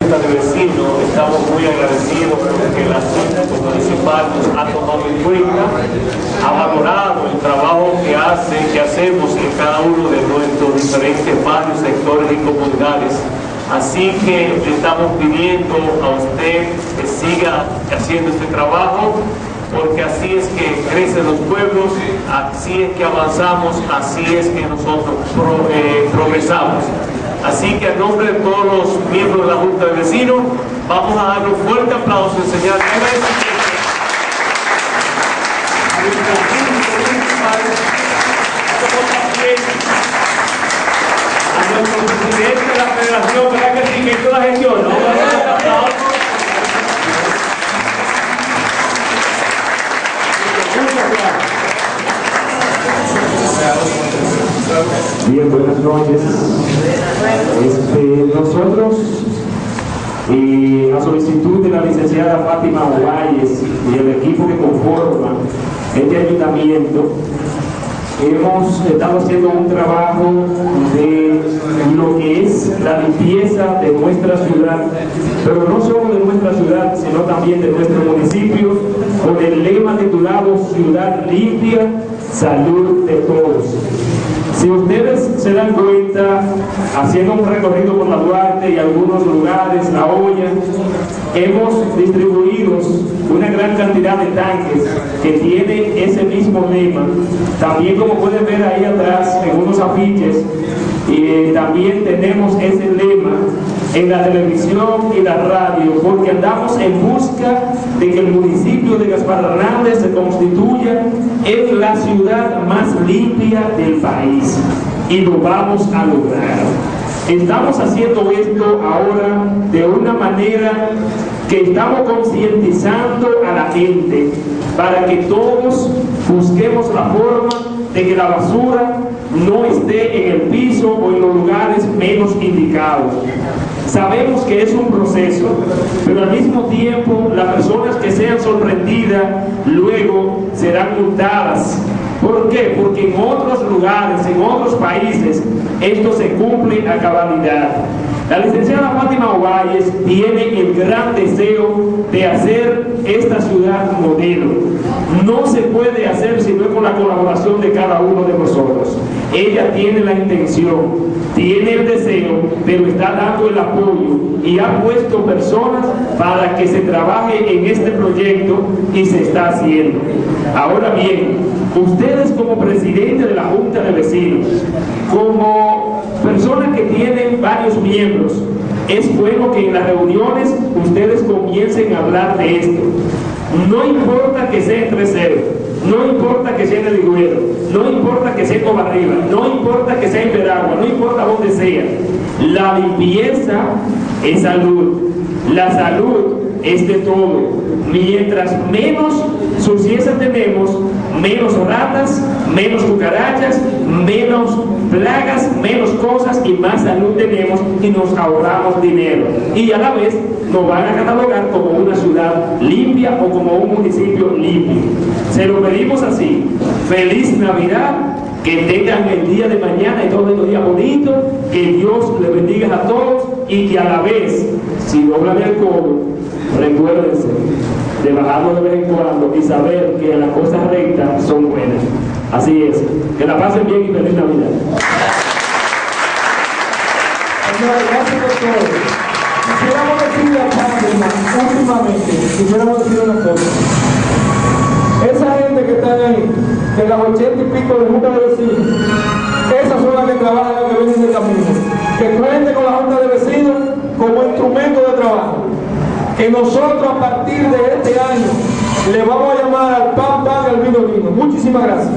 Junta de Vecinos estamos muy agradecidos porque la Junta Municipal nos ha tomado en cuenta, ha valorado el trabajo que hacemos en cada uno de nuestros diferentes barrios, sectores y comunidades. Así que le estamos pidiendo a usted que siga haciendo este trabajo, porque así es que crecen los pueblos, así es que avanzamos, así es que nosotros progresamos. Así que en nombre de todos los miembros de la Junta de Vecinos, vamos a dar un fuerte aplauso en señal a nuestro presidente de la Federación, ¿verdad que sí? Que hizo la gestión, ¿no? Bien, buenas noches. Nosotros, a solicitud de la licenciada Fátima Ovalles y el equipo que conforma este ayuntamiento, hemos estado haciendo un trabajo de lo que es la limpieza de nuestra ciudad, pero no solo de nuestra ciudad, sino también de nuestro municipio, con el lema titulado Ciudad Limpia, Salud de Todos. Si ustedes se dan cuenta, haciendo un recorrido por la Duarte y algunos lugares, La Olla, hemos distribuido una gran cantidad de tanques que tienen ese mismo lema. También, como pueden ver ahí atrás en unos afiches, también tenemos ese lema en la televisión y la radio, porque andamos en busca de que el municipio de Gaspar Hernández se constituya en la ciudad más limpia del país, y lo vamos a lograr. Estamos haciendo esto ahora de una manera que estamos concientizando a la gente para que todos busquemos la forma de que la basura no esté en el piso o en los lugares menos indicados. Sabemos que es un proceso, pero al mismo tiempo las personas que sean sorprendidas luego serán multadas. ¿Por qué? Porque en otros lugares, en otros países, esto se cumple a cabalidad. La licenciada Fátima Ovalles tiene el gran deseo de hacer esta ciudad modelo. No se puede hacer sino con la colaboración de cada uno de nosotros. Ella tiene la intención, tiene el deseo, pero está dando el apoyo y ha puesto personas para que se trabaje en este proyecto, y se está haciendo. Ahora bien, ustedes como presidente de la Junta de Vecinos, como personas que tienen varios miembros, es bueno que en las reuniones ustedes comiencen a hablar de esto. No importa que sea en Tres Cerros, no importa que sea en El Higüero, no importa que sea en Covarriba, no importa que sea en Veragua, no importa donde sea. La limpieza es salud, la salud es de todo. Mientras menos suciedad tenemos, menos ratas, menos cucarachas, menos plagas, menos cosas y más salud tenemos, y nos ahorramos dinero. Y a la vez nos van a catalogar como una ciudad limpia o como un municipio limpio. Se lo pedimos así. Feliz Navidad, que tengan el día de mañana y todos estos días bonitos, que Dios les bendiga a todos, y que a la vez, si doblan el codo, recuérdense de bajarlo de vez en cuando y saber que las cosas rectas son buenas. Así es. Que la pasen bien y feliz Navidad. Gracias por todo. Quisiéramos decirle a Fátima, últimamente, quisiéramos decir una cosa. Esa gente que está ahí, de las 80 y pico de Junta de Vecinos, esas son las que trabajan, las que vienen de camino, que cuenten con la Junta de Vecinos como instrumento de trabajo. Que nosotros a partir de este año le vamos a llamar al pan pan y al vino vino. Muchísimas gracias.